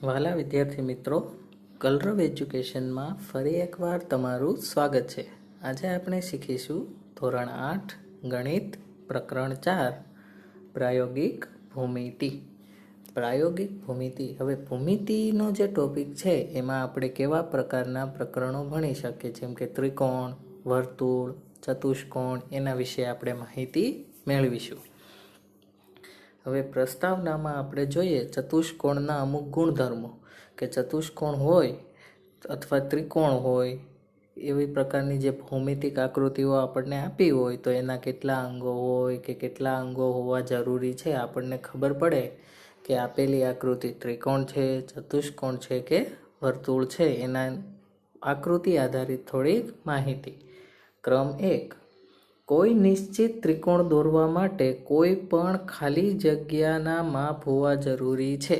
વાલા વિદ્યાર્થી મિત્રો, કલરવ એજ્યુકેશનમાં ફરી એકવાર તમારું સ્વાગત છે. આજે આપણે શીખીશું ધોરણ 8 ગણિત પ્રકરણ 4 પ્રાયોગિક ભૂમિતિ. પ્રાયોગિક ભૂમિતિ. હવે ભૂમિતિનો જે ટોપિક છે એમાં આપણે કેવા પ્રકારના પ્રકરણો ભણી શકીએ, જેમ કે ત્રિકોણ, વર્તુળ, ચતુષ્કોણ, એના વિશે આપણે માહિતી મેળવીશું. હવે પ્રસ્તાવનામાં આપણે જોઈએ ચતુષ્કોણના અમુક ગુણધર્મો, કે ચતુષ્કોણ હોય અથવા ત્રિકોણ હોય એવી પ્રકારની જે ભૌમિતિક આકૃતિઓ આપણને આપી હોય તો એના કેટલા અંગો હોય કે કેટલા અંગો હોવા જરૂરી છે, આપણને ખબર પડે કે આપેલી આકૃતિ ત્રિકોણ છે, ચતુષ્કોણ છે કે વર્તુળ છે. એના આકૃતિ આધારિત થોડીક માહિતી. ક્રમ 1. કોઈ નિશ્ચિત ત્રિકોણ દોરવા માટે કોઈ પણ ખાલી જગ્યાના માપ હોવા જરૂરી છે.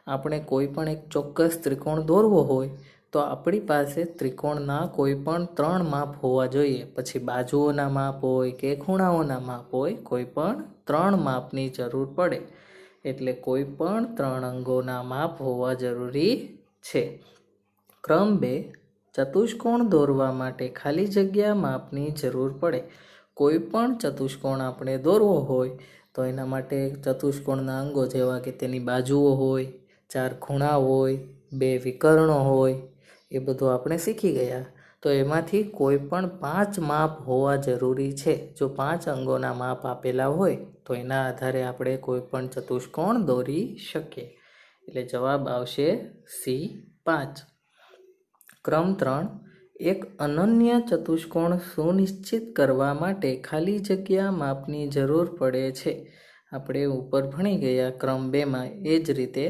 આપણે કોઈ પણ એક ચોક્કસ ત્રિકોણ દોરવો હોય તો આપણી પાસે ત્રિકોણના કોઈ પણ 3 માપ હોવા જોઈએ. પછી બાજુઓના માપ હોય કે ખૂણાઓના માપ હોય, કોઈ પણ 3 માપની જરૂર પડે. એટલે કોઈ પણ 3 અંગોના માપ હોવા જરૂરી છે. ક્રમ 2. ચતુષ્કોણ દોરવા માટે ખાલી જગ્યા માપની જરૂર પડે. કોઈ પણ ચતુષ્કોણ આપણે દોરવો હોય તો એના માટે ચતુષ્કોણના અંગો જેવા કે તેની બાજુઓ હોય, 4 ખૂણા હોય, 2 વિકર્ણો હોય, એ બધું આપણે શીખી ગયા. તો એમાંથી કોઈ પણ 5 માપ હોવા જરૂરી છે. જો 5 અંગોના માપ આપેલા હોય તો એના આધારે આપણે કોઈ પણ ચતુષ્કોણ દોરી શકીએ. એટલે જવાબ આવશે C5. ક્રમ 3. એક અનન્ય ચતુષ્કોણ સુનિશ્ચિત કરવા માટે ખાલી જગ્યા માપની જરૂર પડે છે. આપણે ઉપર ભણી ગયા ક્રમ 2માં. એ જ રીતે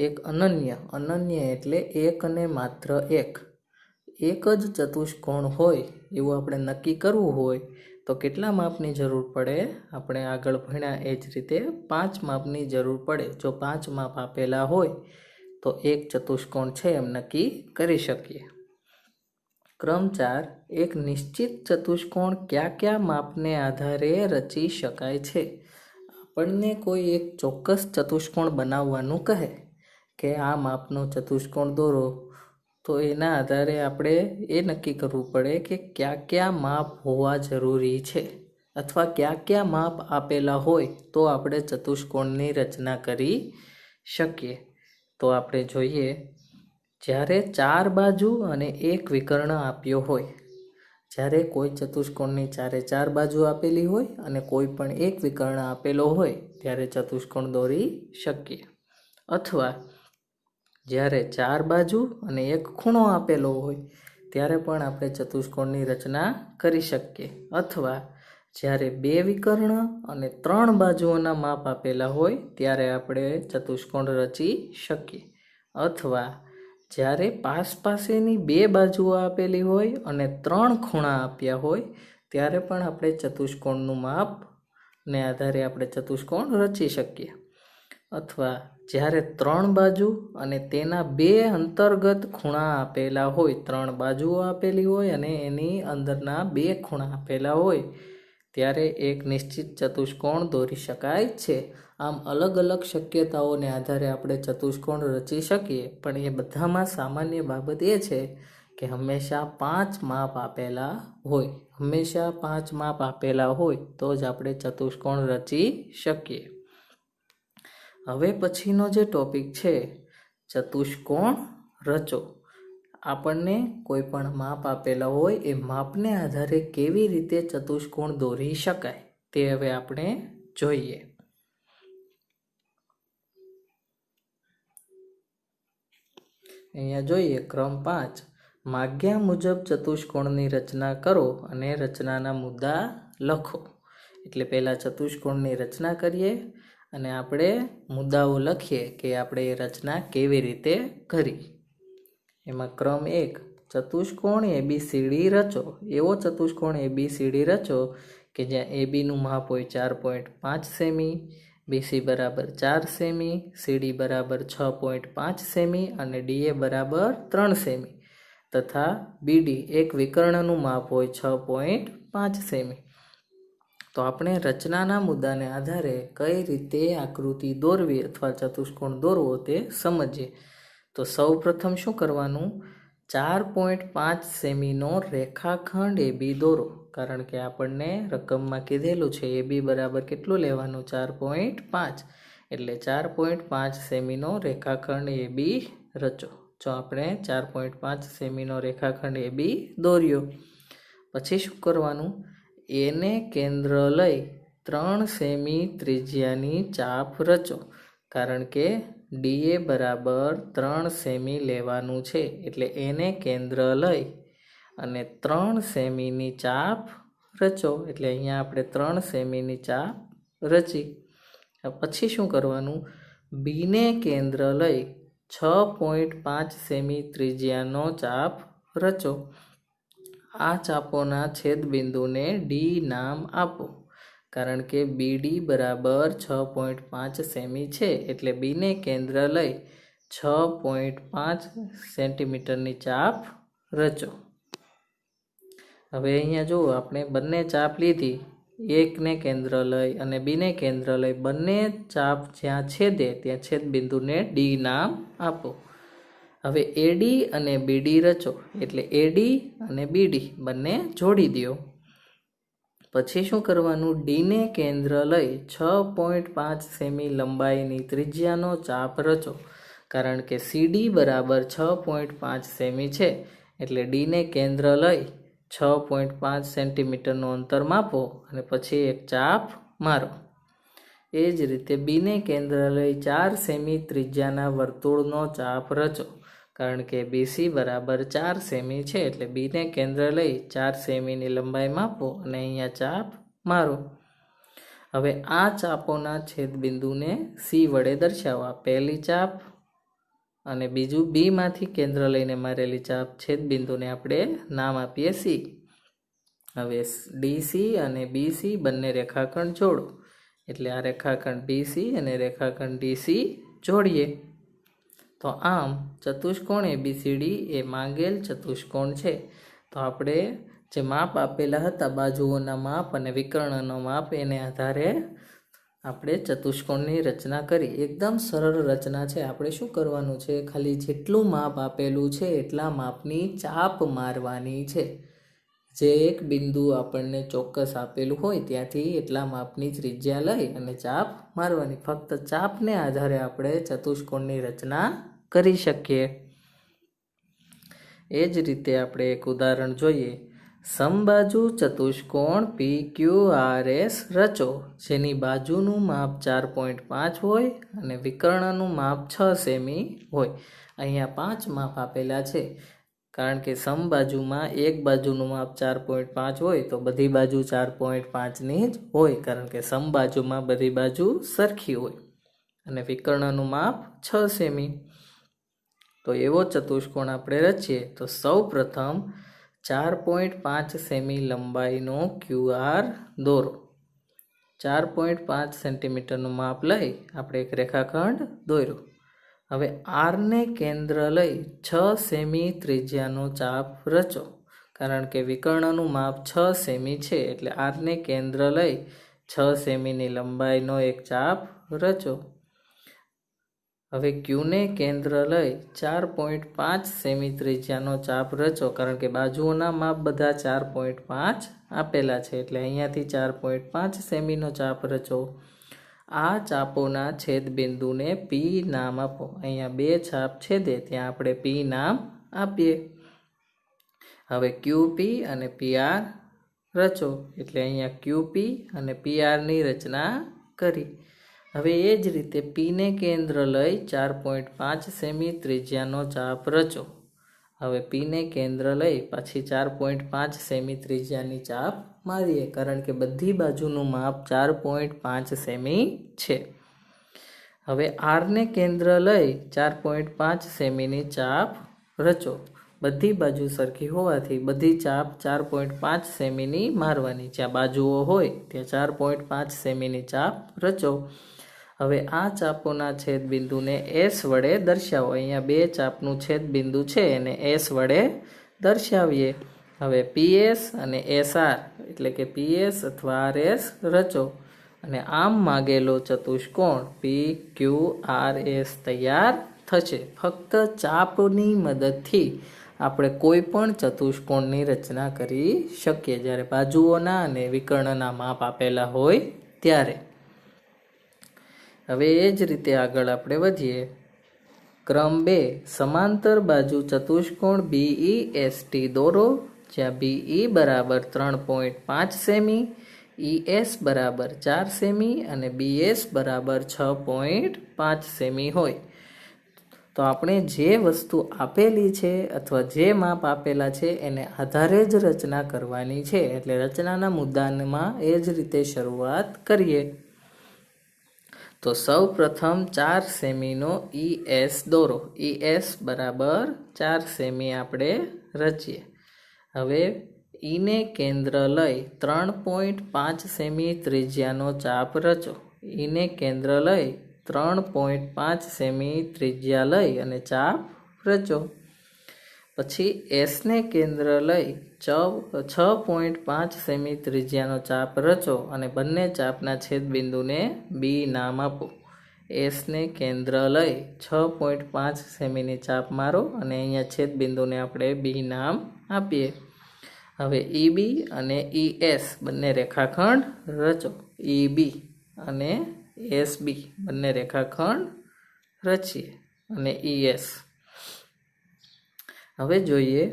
એક અનન્ય એટલે એક અને માત્ર એક જ ચતુષ્કોણ હોય એવું આપણે નક્કી કરવું હોય તો કેટલા માપની જરૂર પડે? આપણે આગળ ભણ્યા એ જ રીતે 5 માપની જરૂર પડે. જો 5 માપ આપેલા હોય તો એક ચતુષ્કોણ છે એમ નક્કી કરી શકીએ. ક્રમ 4. એક નિશ્ચિત ચતુષ્કોણ કયા માપને આધારે રચી શકાય છે? આપણને કોઈ એક ચોક્કસ ચતુષ્કોણ બનાવવાનું કહે કે આ માપનો ચતુષ્કોણ દોરો, તો એના આધારે આપણે એ નક્કી કરવું પડે કે કયા માપ હોવા જરૂરી છે, અથવા કયા માપ આપેલા હોય તો આપણે ચતુષ્કોણની રચના કરી શકીએ. તો આપણે જોઈએ, જ્યારે 4 બાજુ અને 1 વિકર્ણ આપ્યો હોય, જ્યારે કોઈ ચતુષ્કોણની 4 બાજુ આપેલી હોય અને કોઈ પણ 1 વિકર્ણ આપેલો હોય ત્યારે ચતુષ્કોણ દોરી શકીએ. અથવા જ્યારે 4 બાજુ અને 1 ખૂણો આપેલો હોય ત્યારે પણ આપણે ચતુષ્કોણની રચના કરી શકીએ. અથવા જ્યારે 2 વિકર્ણ અને 3 બાજુઓના માપ આપેલા હોય ત્યારે આપણે ચતુષ્કોણ રચી શકીએ. અથવા જ્યારે પાસેની 2 બાજુઓ આપેલી હોય અને 3 ખૂણા આપ્યા હોય ત્યારે પણ આપણે ચતુષ્કોણનું માપને આધારે આપણે ચતુષ્કોણ રચી શકીએ. અથવા જ્યારે 3 બાજુ અને તેના 2 અંતર્ગત ખૂણા આપેલા હોય, 3 બાજુઓ આપેલી હોય અને એની અંદરના 2 ખૂણા આપેલા હોય ત્યારે એક નિશ્ચિત ચતુષ્કોણ દોરી શકાય છે. આમ અલગ અલગ શક્યતાઓને આધારે આપણે ચતુષ્કોણ રચી શકીએ, પણ એ બધામાં સામાન્ય બાબત એ છે કે હંમેશા 5 માપ આપેલા હોય. હંમેશા 5 માપ આપેલા હોય તો જ આપણે ચતુષ્કોણ રચી શકીએ. હવે પછીનો જે ટોપિક છે ચતુષ્કોણ રચો. આપણને કોઈ પણ માપ આપેલા હોય એ માપને આધારે કેવી રીતે ચતુષ્કોણ દોરી શકાય તે હવે આપણે જોઈએ. અહીંયા જોઈએ ક્રમ 5. માગ્યા મુજબ ચતુષ્કોણની રચના કરો અને રચનાના મુદ્દા લખો. એટલે પહેલા ચતુષ્કોણની રચના કરીએ અને આપણે મુદ્દાઓ લખીએ કે આપણે એ રચના કેવી રીતે કરી. એમાં ક્રમ 1. ચતુષ્કોણ ABCD રચો. એવો ચતુષ્કોણ ABCD રચો કે જ્યાં ABનું માપ હોય 4.5 સેમી, BC બરાબર 4 સેમી, CD બરાબર 6.5 સેમી અને DA બરાબર 3 સેમી તથા BD એક વિકર્ણનું માપ હોય 6.5 સેમી. તો આપણે રચનાના મુદ્દાને આધારે કઈ રીતે આકૃતિ દોરવી અથવા ચતુષ્કોણ દોરવો તે સમજીએ. તો સૌ પ્રથમ શું કરવાનું, 4.5 સેમીનો રેખાખંડ AB દોરો. કારણ કે આપણને રકમમાં કીધેલું છે AB બરાબર કેટલું લેવાનું, 4.5. એટલે 4.5 સેમીનો રેખાખંડ AB રચો. જો આપણે 4.5 સેમીનો રેખાખંડ AB દોર્યો, પછી શું કરવાનું, એને કેન્દ્ર લઈ 3 સેમી ત્રિજ્યાની ચાપ રચો. કારણ કે DA બરાબર 3 સેમી લેવાનું છે. એટલે એને કેન્દ્ર લઈ અને 3 સેમીની ચાપ રચો. એટલે અહીંયા આપણે 3 સેમીની ચાપ રચી. પછી શું કરવાનું, બીને કેન્દ્ર લઈ 6.5 સેમી ત્રિજ્યાનો ચાપ રચો. આ ચાપોના છેદબિંદુને ડી નામ આપો. કારણ કે BD બરાબર 6.5 સેમી છે. એટલે બીને કેન્દ્ર લઈ 6.5 સેન્ટીમીટરની ચાપ રચો. હવે અહીંયા જુઓ, આપણે બંને ચાપ લીધી, એકને કેન્દ્ર લઈ અને બીને કેન્દ્ર લઈ, બંને ચાપ જ્યાં છેદે ત્યાં છેદબિંદુને ડી નામ આપો. હવે AD અને BD રચો. એટલે AD અને BD બંને જોડી દો. પછી શું કરવાનું, ડીને કેન્દ્ર લઈ 6.5 સેમી લંબાઈની ત્રિજ્યાનો ચાપ રચો. કારણ કે CD બરાબર 6.5 સેમી છે. એટલે ડીને કેન્દ્ર લઈ 6.5 સેન્ટીમીટરનું અંતર માપો અને પછી એક ચાપ મારો. એ જ રીતે બીને કેન્દ્ર લઈ 4 સેમી ત્રિજ્યાના વર્તુળનો ચાપ રચો. કારણ કે BC બરાબર 4 સેમી છે. એટલે બીને કેન્દ્ર લઈ 4 સેમીની લંબાઈ માપો અને અહીંયા ચાપ મારો. હવે આ ચાપોના છેદબિંદુને C વડે દર્શાવવા. પહેલી ચાપ અને બીજું B માંથી કેન્દ્ર લઈને મારેલી ચાપ, છેદબિંદુને આપણે નામ આપીએ C. હવે DC અને BC બંને રેખાખંડ જોડો. એટલે આ રેખાખંડ BC અને રેખાખંડ DC જોડીએ. તો આમ ચતુષ્કોણ ABCD એ માંગેલ ચતુષ્કોણ છે. તો આપણે જે માપ આપેલા હતા, બાજુઓના માપ અને વિકર્ણનો માપ, એને આધારે આપણે ચતુષ્કોણની રચના કરી. એકદમ સરળ રચના છે. આપણે શું કરવાનું છે, ખાલી જેટલું માપ આપેલું છે એટલા માપની ચાપ મારવાની છે. જે એક બિંદુ આપણને ચોક્કસ આપેલું હોય ત્યાંથી એટલા માપની ત્રિજ્યા લઈ અને ચાપ મારવાની. ફક્ત ચાપને આધારે આપણે ચતુષ્કોણની રચના કરી શકીએ. એ જ રીતે આપણે એક ઉદાહરણ જોઈએ. સમબાજુ ચતુષ્કોણ PQRS રચો, જેની બાજુનું માપ 4.5 હોય અને વિકર્ણનું માપ 6 સેમી હોય. અહીંયા 5 માપ આપેલા છે. કારણ કે સમબાજુમાં એક બાજુનું માપ 4.5 હોય તો બધી બાજુ 4.5ની જ હોય. કારણ કે સમબાજુમાં બધી બાજુ સરખી હોય. અને વિકર્ણનું માપ 6 સેમી. તો એવો ચતુષ્કોણ આપણે રચીએ. તો સૌ પ્રથમ 4.5 સેમી લંબાઈનો QR દોરો. 4.5 સેન્ટીમીટરનું માપ લઈ આપણે એક રેખાખંડ દોર્યો. હવે R ને કેન્દ્ર લઈ 6 સેમી ત્રિજ્યાનો ચાપ રચો. કારણ કે વિકર્ણનું માપ 6 સેમી છે. એટલે R ને કેન્દ્ર લઈ 6 સેમીની લંબાઈનો એક ચાપ રચો. હવે Q ને કેન્દ્ર લઈ 4.5 સેમી ત્રિજ્યાનો ચાપ રચો. કારણ કે બાજુઓના માપ બધા 4.5 આપેલા છે. એટલે અહીંયાથી 4.5 સેમીનો ચાપ રચો. આ ચાપોના છેદબિંદુને P નામ આપો. અહીંયા બે ચાપ છેદે ત્યાં આપણે P નામ આપીએ. હવે QP અને PR રચો. એટલે અહીંયા QP અને PR ની રચના કરી. હવે એ જ રીતે P ને કેન્દ્ર લઈ 4.5 સેમી ત્રિજ્યાનો ચાપ રચો. હવે P ને કેન્દ્ર લઈ પાછી 4.5 સેમી ત્રિજ્યાની ચાપ મારીએ. કારણ કે બધી બાજુનું માપ 4.5 સેમી છે. હવે R ને કેન્દ્ર લઈ 4.5 સેમીની ચાપ રચો. બધી બાજુ સરખી હોવાથી બધી ચાપ 4.5 સેમીની મારવાની. જ્યાં બાજુઓ હોય ત્યાં 4.5 સેમીની ચાપ રચો. હવે આ ચાપોના છેદબિંદુને S વડે દર્શાવો. અહીંયા બે ચાપનું છેદબિંદુ છે એને S વડે દર્શાવીએ. હવે PS અને SR એટલે કે PS અથવા RS રચો અને આમ માગેલો ચતુષ્કોણ PQRS તૈયાર થશે. ફક્ત ચાપની મદદથી આપણે કોઈ પણ ચતુષ્કોણની રચના કરી શકીએ જ્યારે બાજુઓના અને વિકર્ણના માપ આપેલા હોય ત્યારે. હવે એ જ રીતે આગળ આપણે વધીએ. ક્રમ 2, સમાંતર બાજુ ચતુષ્કોણ BEST દોરો, જ્યાં BE બરાબર 3.5 સેમી, ES બરાબર 4 સેમી અને BS બરાબર 6.5 સેમી હોય. તો આપણે જે વસ્તુ આપેલી છે અથવા જે માપ આપેલા છે એને આધારે જ રચના કરવાની છે. એટલે રચનાના મુદ્દામાં એ જ રીતે શરૂઆત કરીએ. તો સૌ પ્રથમ 4 સેમીનો ES દોરો. ES બરાબર 4 સેમી આપણે રચીએ. હવે ઈને કેન્દ્ર લઈ 3.5 સેમી ત્રિજ્યાનો ચાપ રચો. ઈને કેન્દ્ર લઈ 3.5 સેમી ત્રિજ્યા લઈ અને ચાપ રચો. પછી એસને કેન્દ્ર લઈ 6.5 સેમી ત્રિજ્યાનો ચાપ રચો અને બંને ચાપના છેદબિંદુને B નામ આપો. એસને કેન્દ્ર લઈ 6.5 સેમીની ચાપ મારો અને અહીંયા છેદબિંદુને આપણે B નામ આપીએ. હવે EB અને ES બંને રેખાખંડ રચો. EB અને SB બંને રેખાખંડ રચીએ અને ES. હવે જોઈએ,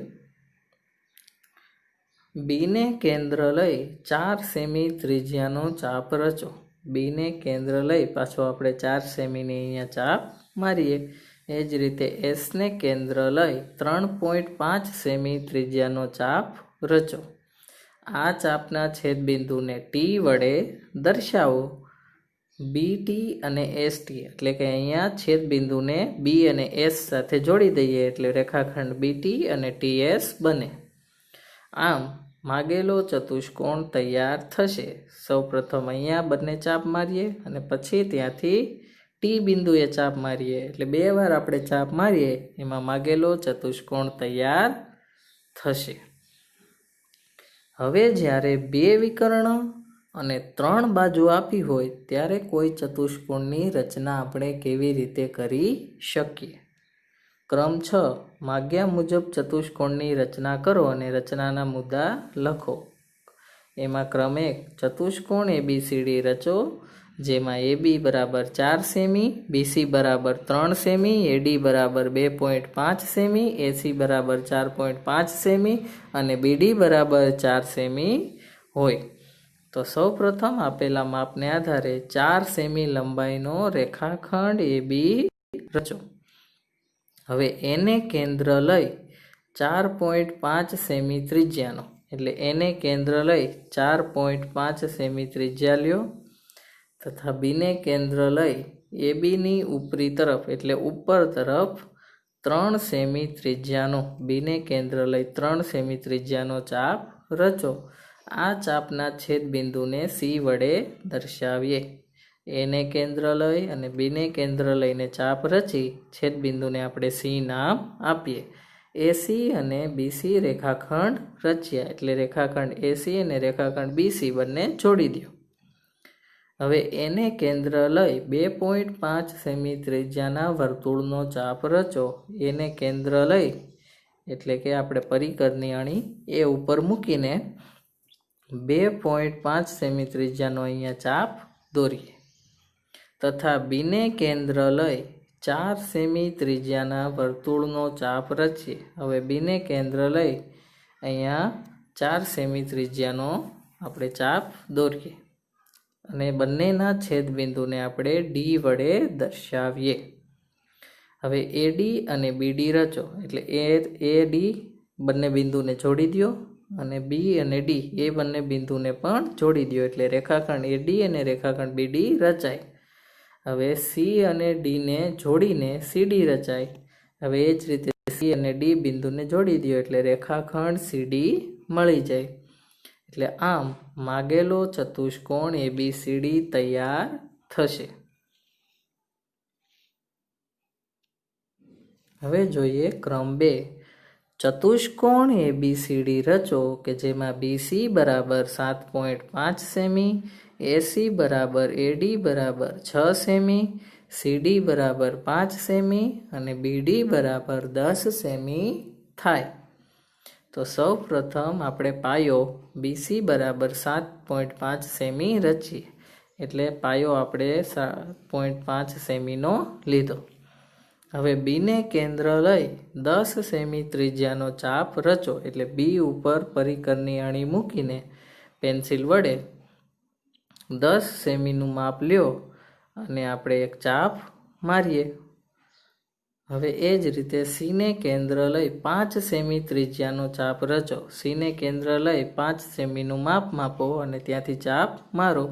બીને કેન્દ્ર લઈ 4 સેમી ત્રિજ્યાનો ચાપ રચો. બીને કેન્દ્ર લઈ પાછો આપણે 4 સેમીની અહીંયા ચાપ મારીએ. એ જ રીતે એસને કેન્દ્ર લઈ 3.5 સેમી ત્રિજ્યાનો ચાપ રચો. આ ચાપના છેદબિંદુને T વડે દર્શાવો. BT અને ST એટલે કે અહીંયા છેદબિંદુને B અને S સાથે જોડી દઈએ એટલે રેખાખંડ BT અને TS બને. આમ માગેલો ચતુષ્કોણ તૈયાર થશે. સૌપ્રથમ અહીંયા બંને ચાપ મારીએ અને પછી ત્યાંથી T બિંદુએ ચાપ મારીએ એટલે 2 વાર આપણે ચાપ મારીએ એમાં માગેલો ચતુષ્કોણ તૈયાર થશે. હવે જ્યારે 2 વિકર્ણ અને 3 બાજુ આપી હોય ત્યારે કોઈ ચતુષ્કોણની રચના આપણે કેવી રીતે કરી શકીએ. ક્રમ 6, માગ્યા મુજબ ચતુષ્કોણની રચના કરો અને રચનાના મુદ્દા લખો. એમાં ક્રમ 1, ચતુષ્કોણ ABCD રચો, જેમાં AB બરાબર 4 સેમી, BC બરાબર 3 સેમી, AD બરાબર 2.5 સેમી, AC બરાબર 4.5 સેમી અને BD બરાબર 4 સેમી હોય. તો સૌ પ્રથમ આપેલા માપને આધારે 4 સેમી લંબાઈનો રેખાખંડ AB રચો. હવે એને કેન્દ્ર લઈ 4.5 સેમી ત્રિજ્યાનો એટલે એને કેન્દ્ર લઈ 4.5 સેમી ત્રિજ્યા લ્યો તથા બીને કેન્દ્ર લઈ ABની ઉપરી તરફ એટલે ઉપર તરફ 3 સેમી ત્રિજ્યાનો બીને કેન્દ્ર લઈ 3 સેમી ત્રિજ્યાનો ચાપ રચો. આ ચાપના છેદબિંદુને C વડે દર્શાવીએ. એને કેન્દ્ર લઈ અને બીને કેન્દ્ર લઈને ચાપ રચી છેદબિંદુને આપણે C નામ આપીએ. AC અને BC રેખાખંડ રચ્યા એટલે રેખાખંડ AC અને રેખાખંડ BC બંને જોડી દો. હવે એને કેન્દ્ર લઈ 2.5 સેમી ત્રિજ્યાના વર્તુળનો ચાપ રચો. એને કેન્દ્ર લઈ એટલે કે આપણે પરિકરની અણી એ ઉપર મૂકીને 2.5 સેમી ત્રિજ્યાનો અહીંયા ચાપ દોરીએ તથા બીને કેન્દ્ર લઈ 4 સેમી ત્રિજ્યાના વર્તુળનો ચાપ રચીએ. હવે બીને કેન્દ્ર લઈ અહીંયા 4 સેમી ત્રિજ્યાનો આપણે ચાપ દોરીએ અને બંનેના છેદબિંદુને આપણે D વડે દર્શાવીએ. હવે AD અને BD રચો એટલે AD બંને બિંદુને જોડી દો અને B અને D એ બંને બિંદુને પણ જોડી દો એટલે રેખાખંડ AD અને રેખાખંડ BD રચાય. હવે C અને D ને જોડીને CD રચાય. હવે એ જ રીતે C અને D બિંદુને જોડી દો એટલે રેખાખંડ CD મળી જાય. એટલે આમ માગેલો ચતુષ્કોણ ABCD તૈયાર થશે. હવે જોઈએ ક્રમ 2, ચતુષ્કોણ ABCD રચો કે જેમાં BC બરાબર 7.5 સેમી, AC બરાબર AD બરાબર 6 સેમી, સીડી બરાબર 5 સેમી અને બીડી બરાબર 10 સેમી થાય. તો સૌ પ્રથમ આપણે પાયો બીસી બરાબર 7.5 સેમી રચીએ. એટલે પાયો આપણે 7.5 સેમીનો લીધો. હવે બીને કેન્દ્ર લઈ 10 સેમી ત્રિજ્યાનો ચાપ રચો. એટલે બી ઉપર પરિકરની અણી મૂકીને પેન્સિલ વડે 10 સેમીનું માપ લ્યો અને આપણે એક ચાપ મારીએ. હવે એ જ રીતે સીને કેન્દ્ર લઈ 5 સેમી ત્રિજ્યાનો ચાપ રચો. સીને કેન્દ્ર લઈ 5 સેમીનું માપ માપો અને ત્યાંથી ચાપ મારો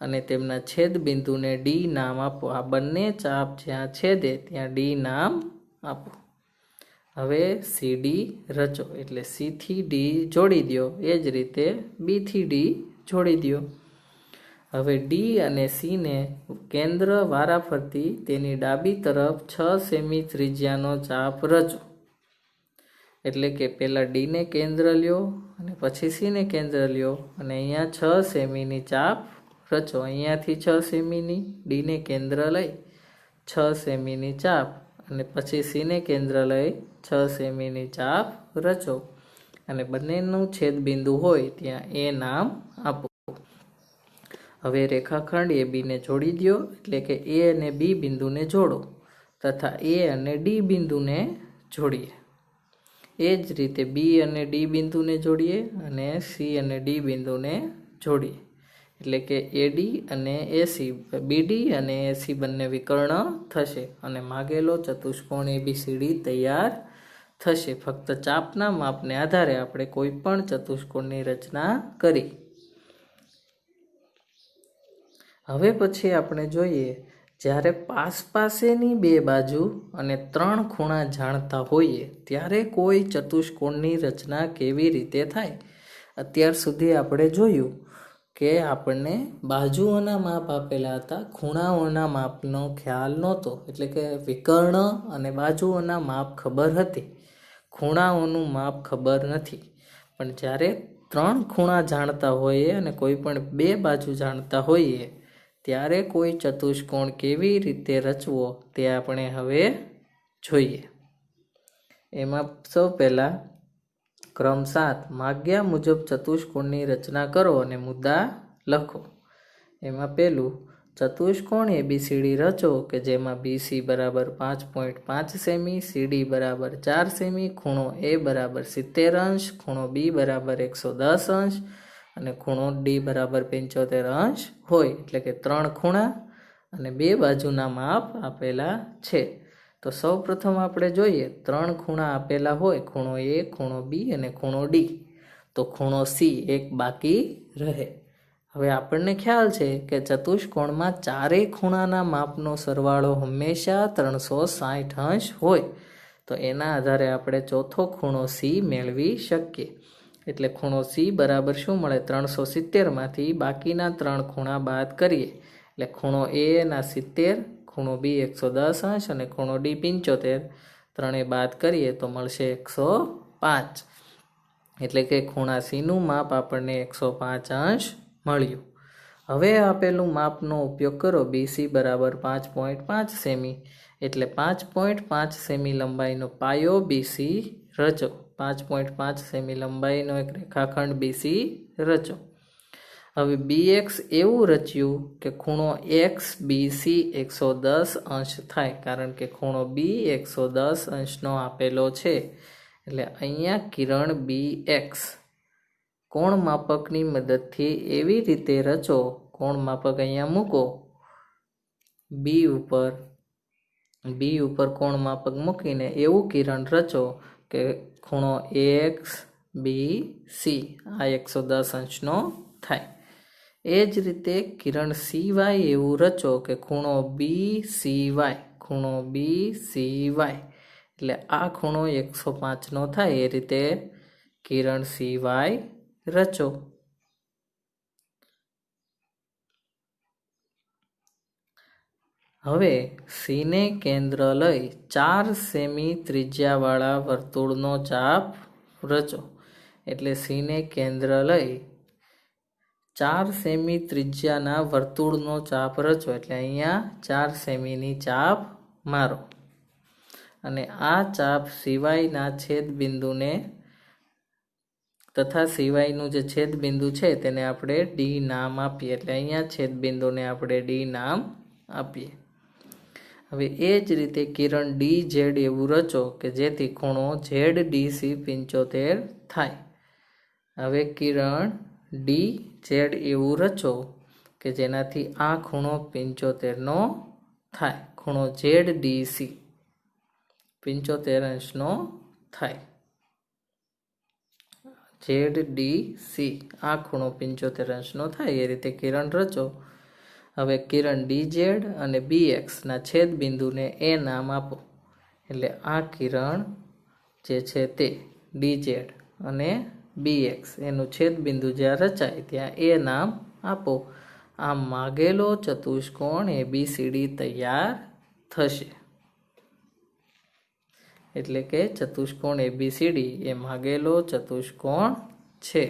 અને તેમના છેદ બિંદુને ડી નામ આપો. આ બંને ચાપ જ્યાં છેદે ત્યાં ડી નામ આપો. હવે સીડી રચો. એટલે સી થી ડી જોડી દો. એ જ રીતે બી થી ડી જોડી દો. હવે ડી અને સીને કેન્દ્ર વારાફરતી તેની ડાબી તરફ 6 સેમી ત્રિજ્યાનો ચાપ રચો. એટલે કે પહેલાં ડીને કેન્દ્ર લ્યો અને પછી સીને કેન્દ્ર લ્યો અને અહીંયા 6 સેમીની ચાપ રચો. અહીંયાથી 6 સેમીની ડીને કેન્દ્ર લઈ 6 સેમીની ચાપ અને પછી સીને કેન્દ્ર લઈ 6 સેમીની ચાપ રચો અને બંનેનું છેદ બિંદુ હોય ત્યાં એ નામ આપો. હવે રેખાખંડ એ બીને જોડી દો. એટલે કે એ અને બી બિંદુને જોડો તથા એ અને ડી બિંદુને જોડીએ. એ જ રીતે બી અને ડી બિંદુને જોડીએ અને સી અને ડી બિંદુને જોડીએ. એટલે કે એડી અને એસી, બીડી અને એસી બંને વિકર્ણ થશે અને માગેલો ચતુષ્કોણ એબીસીડી તૈયાર થશે. ફક્ત ચાપના માપને આધારે આપણે કોઈ પણ ચતુષ્કોણની રચના કરી. હવે પછી આપણે જોઈએ, જ્યારે પાસેની બે બાજુ અને 3 ખૂણા જાણતા હોઈએ ત્યારે કોઈ ચતુષ્કોણની રચના કેવી રીતે થાય. અત્યાર સુધી આપણે જોયું કે આપણને બાજુઓના માપ આપેલા હતા, ખૂણાઓના માપનો ખ્યાલ નહોતો. એટલે કે વિકર્ણ અને બાજુઓના માપ ખબર હતી, ખૂણાઓનું માપ ખબર નથી. પણ જ્યારે 3 ખૂણા જાણતા હોઈએ અને કોઈ પણ 2 બાજુ જાણતા હોઈએ ત્યારે કોઈ ચતુષ્કોણ કેવી રીતે રચવો તે આપણે હવે જોઈએ. એમાં સૌ પહેલાં ક્રમ 7 માગ્યા મુજબ ચતુષ્કોણની રચના કરો અને મુદ્દા લખો. એમાં પહેલું, ચતુષ્કોણ એબીસીડી રચો કે જેમાં બીસી બરાબર 5.5 સેમી, સીડી બરાબર 4 સેમી, ખૂણો એ બરાબર 70 અંશ, ખૂણો બી બરાબર 110 અંશ અને ખૂણો ડી બરાબર 75 અંશ હોય. એટલે કે 3 ખૂણા અને 2 બાજુના માપ આપેલા છે. તો સૌ પ્રથમ આપણે જોઈએ, 3 ખૂણા આપેલા હોય, ખૂણો એ, ખૂણો બી અને ખૂણો ડી. તો ખૂણો સી એક બાકી રહે. હવે આપણને ખ્યાલ છે કે ચતુષ્કોણમાં 4 ખૂણાના માપનો સરવાળો હંમેશા 360 અંશ હોય. તો એના આધારે આપણે ચોથો ખૂણો સી મેળવી શકીએ. એટલે ખૂણો સી બરાબર શું મળે? 370માંથી બાકીના 3 ખૂણા બાદ કરીએ. એટલે ખૂણો એ ના 70, ખૂણો બી 110 અંશ અને ખૂણો ડી 75, ત્રણે બાદ કરીએ તો મળશે 105. એટલે કે ખૂણા સીનું માપ આપણને 105 અંશ મળ્યું. હવે આપેલું માપનો ઉપયોગ કરો. બીસી બરાબર 5.5 સેમી. એટલે 5.5 સેમી લંબાઈનો પાયો બીસી રચો. 5.5 સેમી લંબાઈનો એક રેખાખંડ બીસી રચો. હવે બીએક્સ એવું રચ્યું કે ખૂણો એક્સ બીસી 110 અંશ થાય, કારણ કે ખૂણો બી 110 અંશનો આપેલો છે. એટલે અહીંયા કિરણ બી એક્સ કોણ માપકની મદદથી એવી રીતે રચો, કોણ માપક અહીંયા મૂકો બી ઉપર કોણ માપક મૂકીને એવું કિરણ રચો કે ખૂણો એક્સ બી સી આ 110 અંશનો થાય. એ જ રીતે કિરણ સીવાય એવું રચો કે ખૂણો બી સીવાય એટલે આ ખૂણો 105નો થાય. એ રીતે કિરણ સીવાય રચો. હવે સીને કેન્દ્ર લઈ 4 સેમી ત્રિજ્યાવાળા વર્તુળનો ચાપ રચો. એટલે સીને કેન્દ્ર લઈ 4 સેમી ત્રિજ્યાના વર્તુળનો ચાપ રચો, એટલે અહીંયા 4 સેમીની ચાપ મારો અને આ ચાપ સિવાયના છેદબિંદુને તથા સિવાયનું જે છેદબિંદુ છે તેને આપણે ડી નામ આપીએ, એટલે અહીંયા છેદબિંદુને આપણે ડી નામ આપીએ. હવે એ જ રીતે કિરણ ડી ઝેડ એવું રચો કે જેથી ખૂણો ઝેડ ડીસી 75 થાય. હવે કિરણ ડી ઝેડ એવું રચો કે જેનાથી આ ખૂણો 75 થાય. ખૂણો ઝેડ ડીસી 75 અંશનો થાય. ઝેડ ડીસી આ ખૂણો 75 અંશનો થાય. એ રીતે કિરણ રચો. હવે કિરણ ડી ઝેડ અને બીએક્સ ના છેદબિંદુને એ નામ આપો, એટલે આ કિરણ જે છે તે ડી ઝેડ અને બીએક્સ એનું છેદબિંદુ જ્યાં રચાય ત્યાં એ નામ આપો. આમ માગેલો ચતુષ્કોણ એબીસીડી તૈયાર થશે. એટલે કે ચતુષ્કોણ એબીસીડી એ માગેલો ચતુષ્કોણ છે.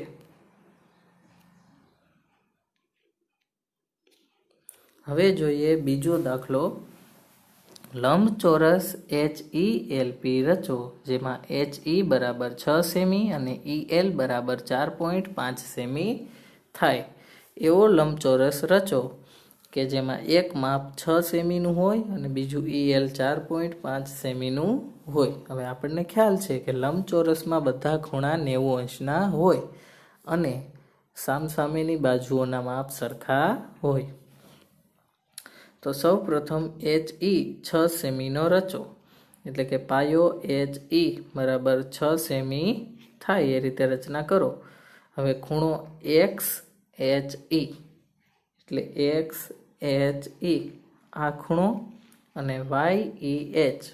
હવે જોઈએ બીજો દાખલો. લંબચોરસ HELP રચો જેમાં HE બરાબર 6 સેમી અને EL બરાબર 4.5 સેમી થાય. એવો લંબચોરસ રચો કે જેમાં એક માપ 6 સેમીનું હોય અને બીજું EL 4.5 સેમીનું હોય. હવે આપણને ખ્યાલ છે કે લંબચોરસમાં બધા ખૂણા 90 અંશના હોય અને સામસામેની બાજુઓના માપ સરખા હોય. તો સૌ પ્રથમ HE 6 સેમીનો રચો, એટલે કે પાયો HE બરાબર 6 સેમી થાય એ રીતે રચના કરો. હવે ખૂણો XHE એટલે XHE આ ખૂણો અને YEH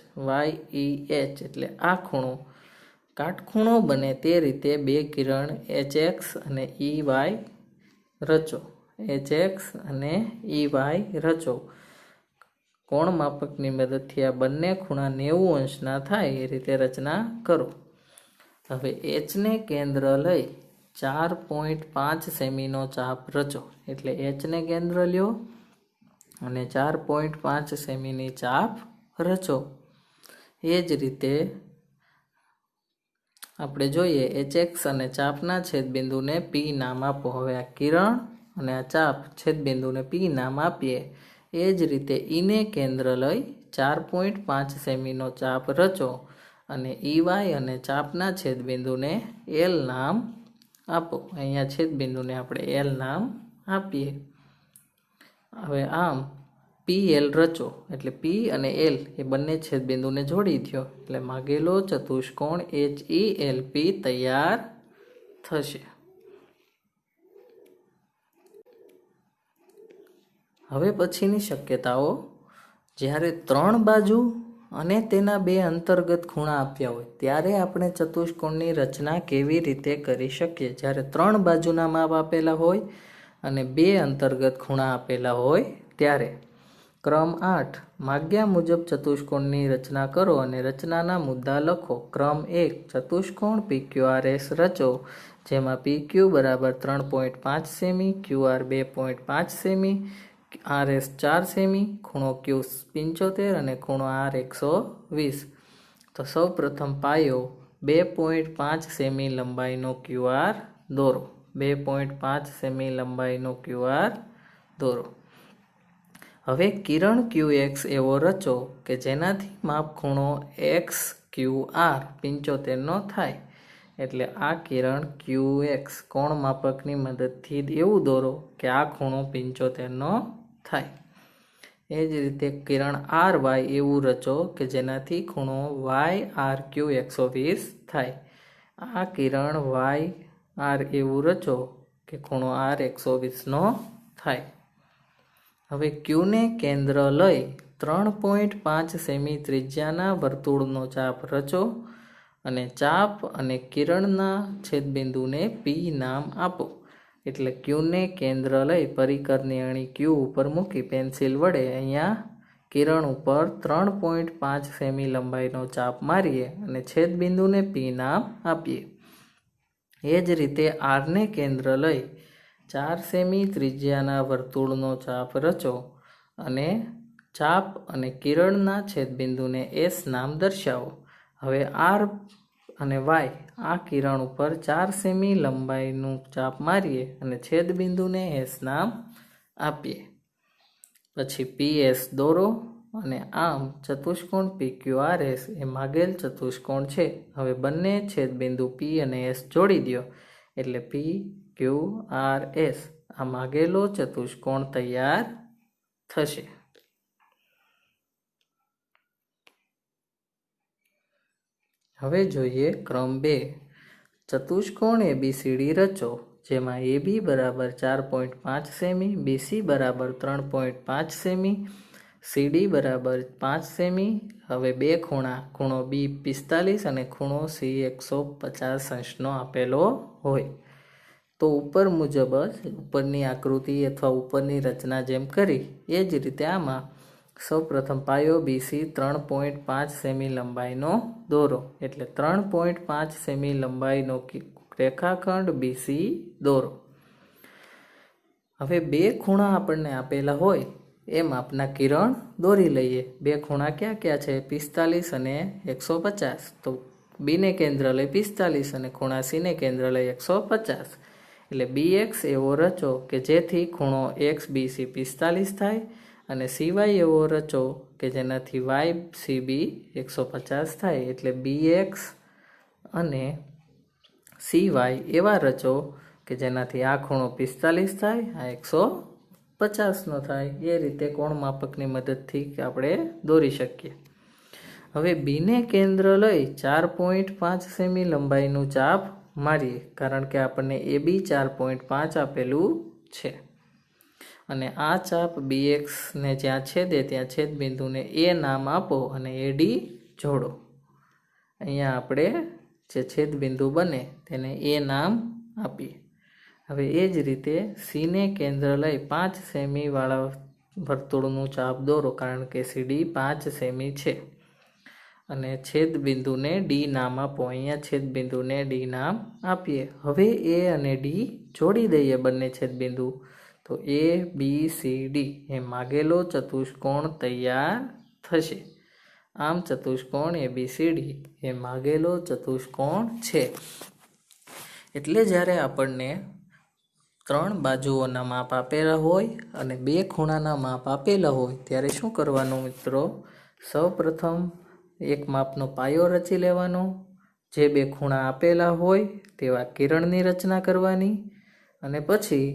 એટલે આ ખૂણો કાટખૂણો બને તે રીતે બે કિરણ HX અને EY રચો. HX અને EY રચો. કોણ માપકની મદદથી આ બંને ખૂણા 90 અંશના થાય એ રીતે રચના કરો. હવે H ને કેન્દ્ર લઈ 4.5 સેમીનો ચાપ રચો, એટલે H ને કેન્દ્ર લ્યો અને 4.5 સેમીની ચાપ રચો. એ જ રીતે આપણે જોઈએ HX અને ચાપના છેદબિંદુને P નામ આપો. હવે આ કિરણ અને આ ચાપ છેદબિંદુને P નામ આપીએ. એ જ રીતે E ને કેન્દ્ર લઈ 4.5 સેમીનો ચાપ રચો અને EY અને ચાપના છેદબિંદુને L નામ આપો. અહીંયા છેદબિંદુને આપણે L નામ આપીએ. હવે આમ PL રચો, એટલે P અને L એ બંને છેદબિંદુને જોડી દો, એટલે માગેલો ચતુષ્કોણ HELP તૈયાર થશે. હવે પછીની શક્યતાઓ. જ્યારે 3 બાજુ અને તેના 2 અંતર્ગત ખૂણા આપ્યા હોય ત્યારે આપણે ચતુષ્કોણની રચના કેવી રીતે કરી શકીએ. જ્યારે 3 બાજુના માપ આપેલા હોય અને 2 અંતર્ગત ખૂણા આપેલા હોય ત્યારે. ક્રમ 8 માગ્યા મુજબ ચતુષ્કોણની રચના કરો અને રચનાના મુદ્દા લખો. ક્રમ 1 ચતુષ્કોણ PQRS રચો જેમાં PQ બરાબર 3.5 semi, QR 2.5 semi, RS 4 semi, ખૂણો Q 75 અને ખૂણો R 120. તો સૌ પ્રથમ પાયો 2.5 સેમી લંબાઈનો QR દોરો. 2.5 સેમી લંબાઈનો QR દોરો. હવે કિરણ QX એવો રચો કે જેનાથી માપ ખૂણો XQR 75 થાય. એટલે આ કિરણ QX કોણ માપકની મદદથી એવું દોરો કે આ ખૂણો 75 થાય. એ જ રીતે કિરણ RY એવું રચો કે જેનાથી ખૂણો YRQ 120 થાય. આ કિરણ YR એવું રચો કે ખૂણો R 120 થાય. હવે Q ને કેન્દ્ર લઈ 3.5 સેમી ત્રિજ્યાના વર્તુળનો ચાપ રચો અને ચાપ અને કિરણના છેદબિંદુને P નામ આપો. એટલે Q ને કેન્દ્ર લઈ પરિકરની અણી Q ઉપર મૂકી પેન્સિલ વડે અહીંયા કિરણ ઉપર 3.5 સેમી લંબાઈનો ચાપ મારીએ અને છેદબિંદુને P નામ આપીએ. એ જ રીતે R ને કેન્દ્ર લઈ 4 સેમી ત્રિજ્યાના વર્તુળનો ચાપ રચો અને ચાપ અને કિરણના છેદબિંદુને એસ નામ દર્શાવો. હવે આર અને વાય આ કિરણ ઉપર 4 સેમી લંબાઈનું ચાપ મારીએ અને છેદબિંદુને એસ નામ આપીએ. પછી પીએસ દોરો અને આમ ચતુષ્કોણ PQRS એ માગેલ ચતુષ્કોણ છે. હવે બંને છેદબિંદુ પી અને એસ જોડી દો એટલે PQRS આ માગેલો ચતુષ્કોણ તૈયાર થશે. હવે જોઈએ ક્રમ 2. ચતુષ્કોણ ABCD રચો જેમાં AB બરાબર 4.5 સેમી, BC બરાબર 3.5 સેમી, CD બરાબર 5 સેમી. હવે બે ખૂણો B 45 અને ખૂણો C 150 અંશનો આપેલો હોય તો ઉપર મુજબ જ ઉપરની આકૃતિ અથવા ઉપરની રચના જેમ કરી એ જ રીતે આમાં સૌપ્રથમ પાયો BC 3.5 સેમી લંબાઈનો દોરો. એટલે 3.5 સેમી લંબાઈનો રેખાખંડ BC દોરો. હવે બે ખૂણા આપણને આપેલા હોય એ માપના કિરણ દોરી લઈએ. બે ખૂણા ક્યાં ક્યાં છે? 45 અને 150. તો B ને કેન્દ્ર લઈ 45 અને ખૂણા C ને કેન્દ્ર લઈ 150. એટલે BX એવો રચો કે જેથી ખૂણો XBC 45 થાય અને CY એવો રચો કે જેનાથી YCB 150 થાય. એટલે BX અને CY એવા રચો કે જેનાથી આ ખૂણો 45 થાય, આ 150નો થાય. એ રીતે કોણ માપકની મદદથી આપણે દોરી શકીએ. હવે બીને કેન્દ્ર લઈ 4.5 સેમી લંબાઈનું ચાપ મારીએ કારણ કે આપણને AB 4.5 આપેલું છે અને આ ચાપ BX ને જ્યાં છેદે ત્યાં છેદબિંદુને A નામ આપો અને AD જોડો. અહીંયા આપણે જે છેદબિંદુ બને તેને A નામ આપીએ. હવે એ જ રીતે C ને કેન્દ્ર લઈ 5 સેમી વાળા વર્તુળનું ચાપ દોરો કારણ કે CD 5 સેમી છે અને છેદબિંદુને D નામ આપો. અહીંયા છેદબિંદુને D નામ આપીએ. હવે A અને D જોડી દઈએ બંને છેદબિંદુ તો ABCD એ માગેલો ચતુષ્કોણ તૈયાર થશે. આમ ચતુષ્કોણ ABCD એ માગેલો ચતુષ્કોણ છે. એટલે જ્યારે આપણને 3 બાજુઓના માપ આપેલા હોય અને 2 ખૂણાના માપ આપેલા હોય ત્યારે શું કરવાનું મિત્રો? સૌપ્રથમ એક માપનો પાયો રચી લેવાનો, જે 2 ખૂણા આપેલા હોય તેવા કિરણની રચના કરવાની અને પછી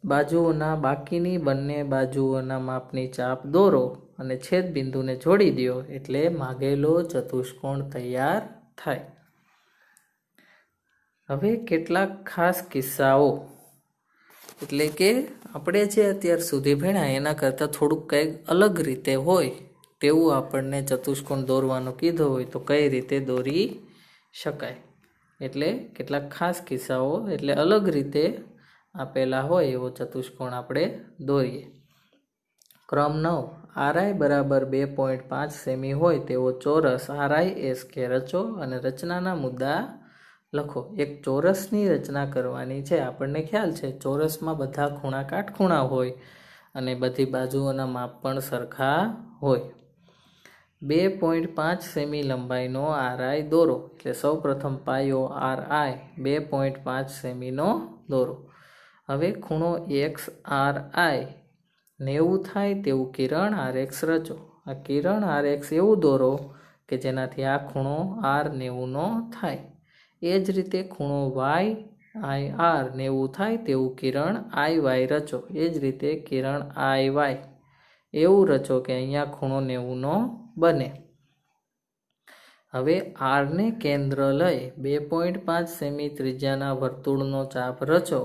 બાજુઓના બાકીની બંને બાજુઓના માપની ચાપ દોરો અને છેદબિંદુને જોડી દો એટલે માગેલો ચતુષ્કોણ તૈયાર થાય. હવે કેટલાક ખાસ કિસ્સાઓ એટલે કે આપણે જે અત્યાર સુધી ભણ્યા એના કરતાં થોડુંક કંઈક અલગ રીતે હોય તેવું આપણને ચતુષ્કોણ દોરવાનો કીધો હોય તો કઈ રીતે દોરી શકાય. એટલે કેટલાક ખાસ કિસ્સાઓ એટલે અલગ રીતે આપેલા હોય એવો ચતુષ્કોણ આપણે દોરીએ. ક્રમ 9. RI બરાબર 2.5 સેમી હોય તેવો ચોરસ RISK રચો અને રચનાના મુદ્દા લખો. એક ચોરસની રચના કરવાની છે. આપણને ખ્યાલ છે ચોરસમાં બધા ખૂણા કાટખૂણા હોય અને બધી બાજુઓના માપ પણ સરખા હોય. 2.5 સેમી લંબાઈનો RI દોરો. એટલે સૌ પ્રથમ પાયો RI 2.5 સેમીનો દોરો. હવે ખૂણો XRI 90 થાય તેવું કિરણ RX રચો. આ કિરણ RX એવું દોરો કે જેનાથી આ ખૂણો R90નો થાય. એ જ રીતે ખૂણો YIR 90 થાય તેવું કિરણ IY રચો. એ જ રીતે કિરણ IY એવું રચો કે અહીંયા ખૂણો 90નો બને. હવે R ને કેન્દ્ર લઈ 2.5 સેમી ત્રિજ્યાના વર્તુળનો ચાપ રચો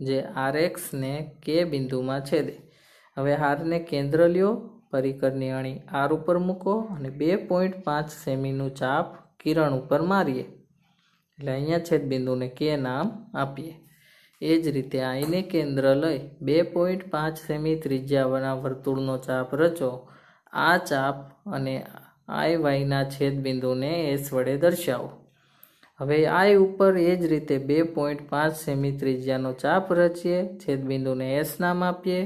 જે RX ને K બિંદુમાં છેદે. હવે R ને કેન્દ્ર લ્યો, પરિકરની અણી R ઉપર મૂકો અને 2.5 સેમીનું ચાપ કિરણ ઉપર મારીએ. એટલે અહીંયા છેદબિંદુને K નામ આપીએ. એ જ રીતે I ને કેન્દ્ર લઈ 2.5 સેમી ત્રિજ્યાવાળા વર્તુળનો ચાપ રચો. આ ચાપ અને IY ના છેદબિંદુને S વડે દર્શાવો. હવે આ ઉપર એ જ રીતે 2.5 સેમી ત્રિજ્યાનો ચાપ રચીએ, છેદબિંદુને એસ નામ આપીએ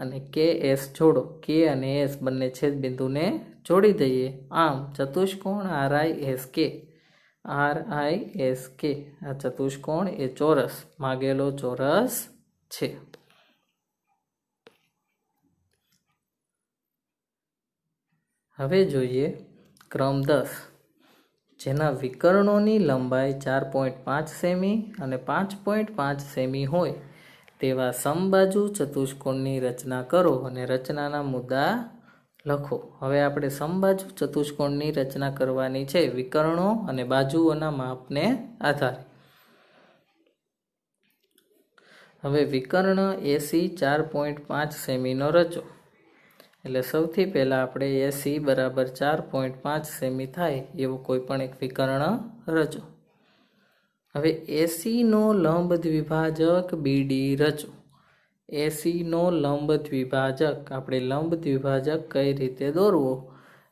અને કે એસ જોડો. કે અને એસ બંને છેદબિંદુને જોડી દઈએ. આમ ચતુષ્કોણ RISK આ ચતુષ્કોણ એ ચોરસ માગેલો ચોરસ છે. હવે જોઈએ ક્રમ 10, જેના વિકર્ણોની લંબાઈ 4.5 સેમી અને 5.5 સેમી હોય તેવા સમબાજુ ચતુષ્કોણની રચના કરો અને રચનાના મુદ્દા લખો. હવે આપણે સમબાજુ ચતુષ્કોણની રચના કરવાની છે વિકર્ણો અને બાજુઓના માપને આધારે. હવે વિકર્ણ AC 4.5 સેમીનો રચો. એટલે સૌથી પહેલાં આપણે AC બરાબર 4.5 સેમી થાય એવો કોઈ પણ એક વિકર્ણ રચો. હવે AC નો લંબ દ્વિભાજક BD રચો. AC નો લંબ દ્વિભાજક, આપણે લંબ દ્વિભાજક કઈ રીતે દોરવો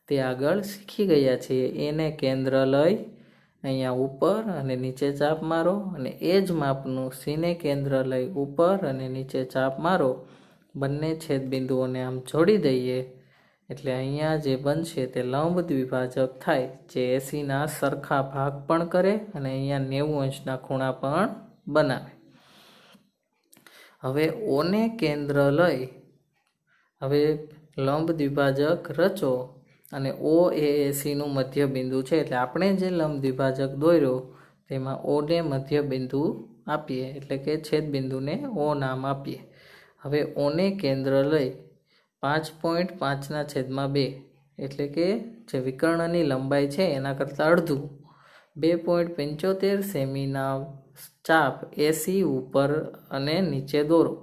તે આગળ શીખી ગયા છીએ. એને કેન્દ્ર લઈ અહીંયા ઉપર અને નીચે ચાપ મારો અને એ જ માપનું Cને કેન્દ્ર લઈ ઉપર અને નીચે ચાપ મારો. બંને છેદબિંદુઓને આમ જોડી દઈએ એટલે અહીંયા જે બનશે તે લંબ દ્વિભાજક થાય, જે ACના સરખા ભાગ પણ કરે અને અહીંયા 90 અંશના ખૂણા પણ બનાવે. હવે ઓને કેન્દ્ર લઈ હવે લંબ દ્વિભાજક રચો અને O એ ACનું મધ્ય બિંદુ છે. એટલે આપણે જે લંબ દ્વિભાજક દોર્યો તેમાં ઓને મધ્ય બિંદુ આપીએ, એટલે કે છેદબિંદુને O નામ આપીએ. હવે ઓને કેન્દ્ર લઈ 5.5/2 એટલે કે જે વિકર્ણની લંબાઈ છે એના કરતાં અડધું 2.75 સેમીના ચાપ AC ઉપર અને નીચે દોરો.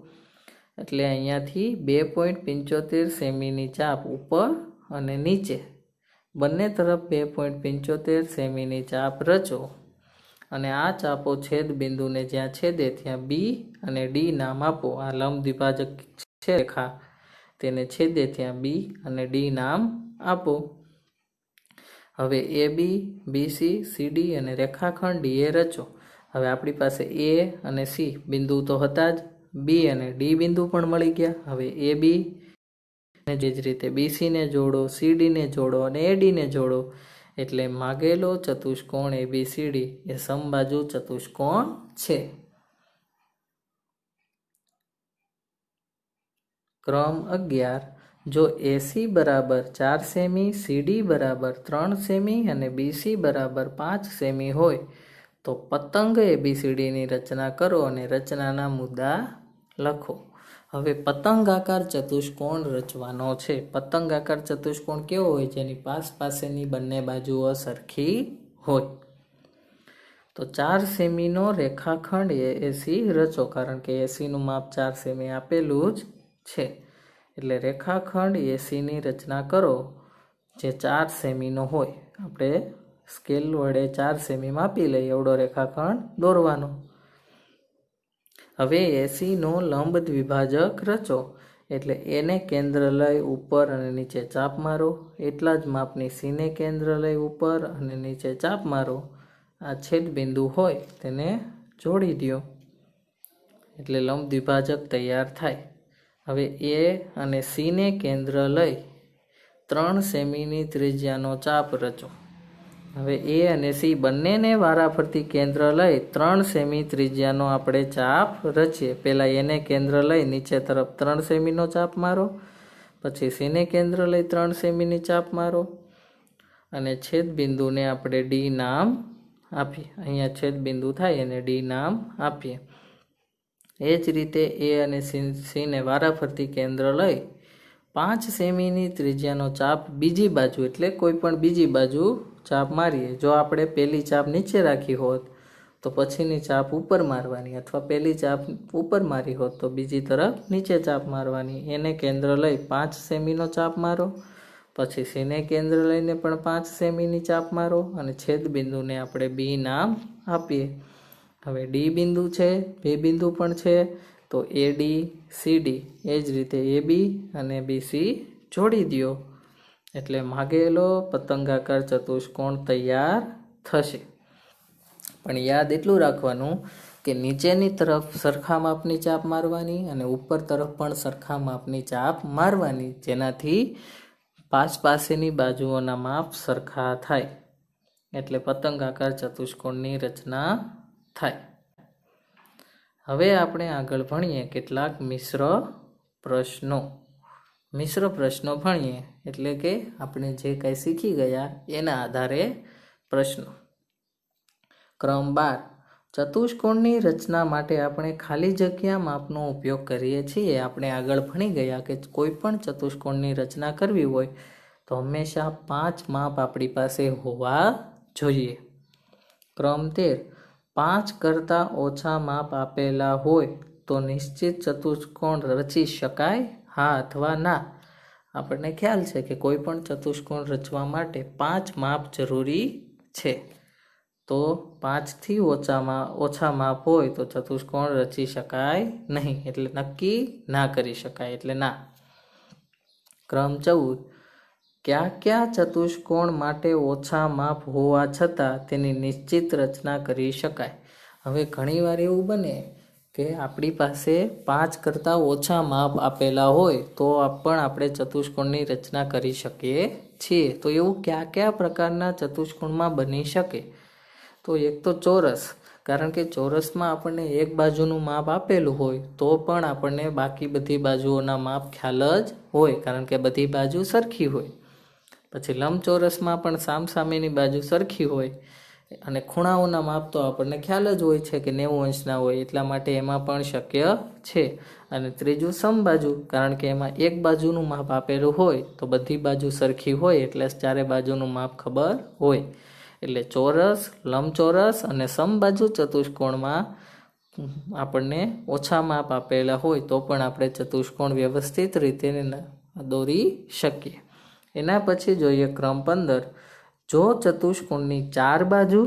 એટલે અહીંયાથી 2.75 સેમીની ચાપ ઉપર અને નીચે બંને તરફ 2.75 સેમીની ચાપ રચો અને આ ચાપો છેદ બિંદુને જ્યાં છેદે ત્યાં B અને D નામ આપો. આ લંબ દ્વિભાજક છે રેખા, તેને છેદે ત્યાં B અને D નામ આપો. હવે AB, BC, CD અને રેખાખંડ DA રચો. હવે આપણી પાસે A અને C બિંદુ તો હતા જ, B અને D બિંદુ પણ મળી ગયા. હવે AB ને જે જ રીતે BC ને જોડો, CD ને જોડો અને AD ને જોડો. એટલે માગેલો ચતુષ્કોણ ABCD એ સમબાજુ ચતુષ્કોણ છે. ક્રમ 11, જો AC બરાબર 4 સેમી, CD બરાબર 3 સેમી અને BC બરાબર 5 સેમી હોય તો પતંગ ABCDની રચના કરો અને રચનાના મુદ્દા લખો. હવે પતંગાકાર ચતુષ્કોણ રચવાનો છે. પતંગાકાર ચતુષ્કોણ કેવો હોય? જેની પાસેની બંને બાજુઓ સરખી હોય. તો 4 સેમીનો રેખાખંડ AAC રચો, કારણ કે ACનું માપ 4 સેમી આપેલું જ છે. એટલે રેખાખંડ ACની રચના કરો જે 4 સેમીનો હોય. આપણે સ્કેલ વડે 4 સેમી માપી લઈએ એવડો રેખાખંડ દોરવાનો. હવે ACનો લંબ દ્વિભાજક રચો. એટલે એને કેન્દ્ર લઈ ઉપર અને નીચે ચાપ મારો. એટલા જ માપની Cને કેન્દ્ર લઈ ઉપર અને નીચે ચાપ મારો. આ છેદ બિંદુ હોય તેને જોડી દો એટલે લંબ દ્વિભાજક તૈયાર થાય. હવે A અને Cને કેન્દ્ર લઈ 3 સેમીની ત્રિજ્યાનો ચાપ રચો. હવે A અને C બંનેને વારાફરતી કેન્દ્ર લઈ 3 સેમી ત્રિજ્યાનો આપણે ચાપ રચીએ. પહેલાં એને કેન્દ્ર લઈ નીચે તરફ 3 સેમીનો ચાપ મારો, પછી Cને કેન્દ્ર લઈ 3 સેમીની ચાપ મારો અને છેદ બિંદુને આપણે D નામ આપીએ. અહીંયા છેદ બિંદુ થાય એને D નામ આપીએ. એ જ રીતે A અને Cને વારાફરતી કેન્દ્ર લઈ 5 સેમીની ત્રિજ્યાનો ચાપ બીજી બાજુ, એટલે કોઈ પણ બીજી બાજુ ચાપ મારીએ. જો આપણે પહેલી ચાપ નીચે રાખી હોત તો પછીની ચાપ ઉપર મારવાની, અથવા પહેલી ચાપ ઉપર મારી હોત તો બીજી તરફ નીચે ચાપ મારવાની. એને કેન્દ્ર લઈ 5 સેમીનો ચાપ મારો, પછી Cને કેન્દ્ર લઈને પણ 5 સેમીની ચાપ મારો અને છેદ બિંદુને આપણે B નામ આપીએ. હવે D બિંદુ છે, B બિંદુ પણ છે, તો AD, CD એ જ રીતે AB અને BC જોડી દો એટલે માગેલો પતંગાકાર ચતુષ્કોણ તૈયાર થશે. પણ યાદ એટલું રાખવાનું કે નીચેની તરફ સરખા માપની ચાપ મારવાની અને ઉપર તરફ પણ સરખા માપની ચાપ મારવાની, જેનાથી પાસેની બાજુઓના માપ સરખા થાય, એટલે પતંગ આકાર ચતુષ્કોણની રચના થાય. હવે આપણે આગળ ભણીએ કેટલાક મિશ્ર પ્રશ્નો ભણીએ, એટલે કે આપણે જે કંઈ શીખી ગયા એના આધારે પ્રશ્નો. ક્રમ 12. ચતુષ્કોણની રચના માટે આપણે ખાલી જગ્યા માપનો ઉપયોગ કરીએ છીએ. આપણે આગળ ભણી ગયા કે કોઈ પણ ચતુષ્કોણની રચના કરવી હોય તો હંમેશા 5 માપ આપણી પાસે હોવા જોઈએ. ક્રમ 13. 5 કરતાં ઓછા માપ આપેલા હોય તો નિશ્ચિત ચતુષ્કોણ રચી શકાય, હા અથવા ના? આપણને ખ્યાલ છે કે કોઈ પણ ચતુષ્કોણ રચવા માટે 5 માપ જરૂરી છે. તો 5થી ઓછા માપ હોય તો ચતુષ્કોણ રચી શકાય નહીં, એટલે નક્કી ના કરી શકાય, એટલે ના. ક્રમ 14. કયા ચતુષ્કોણ માટે ઓછા માપ હોવા છતાં તેની નિશ્ચિત રચના કરી શકાય? હવે ઘણીવાર એવું બને કે આપણી પાસે 5 કરતાં ઓછા માપ આપેલા હોય તો પણ આપણે ચતુષ્કોણની રચના કરી શકીએ છીએ. તો એવું કયા પ્રકારના ચતુષ્કોણમાં બની શકે? તો એક તો ચોરસ, કારણ કે ચોરસમાં આપણને એક બાજુનું માપ આપેલું હોય તો પણ આપણને બાકી બધી બાજુઓના માપ ખ્યાલ જ હોય, કારણ કે બધી બાજુ સરખી હોય. પછી લંબચોરસમાં પણ સામસામેની બાજુ સરખી હોય અને ખૂણાઓના માપ તો આપણને ખ્યાલ જ હોય છે કે 90 અંશના હોય, એટલા માટે એમાં પણ શક્ય છે. અને ત્રીજું સમબાજુ, કારણ કે એમાં એક બાજુનું માપ આપેલું હોય તો બધી બાજુ સરખી હોય, એટલે ચારે બાજુનું માપ ખબર હોય. એટલે ચોરસ, લંબચોરસ અને સમબાજુ ચતુષ્કોણમાં આપણને ઓછા માપ આપેલા હોય તો પણ આપણે ચતુષ્કોણ વ્યવસ્થિત રીતે દોરી શકીએ. એના પછી જોઈએ ક્રમ 15. જો ચતુષ્કોણની 4 બાજુ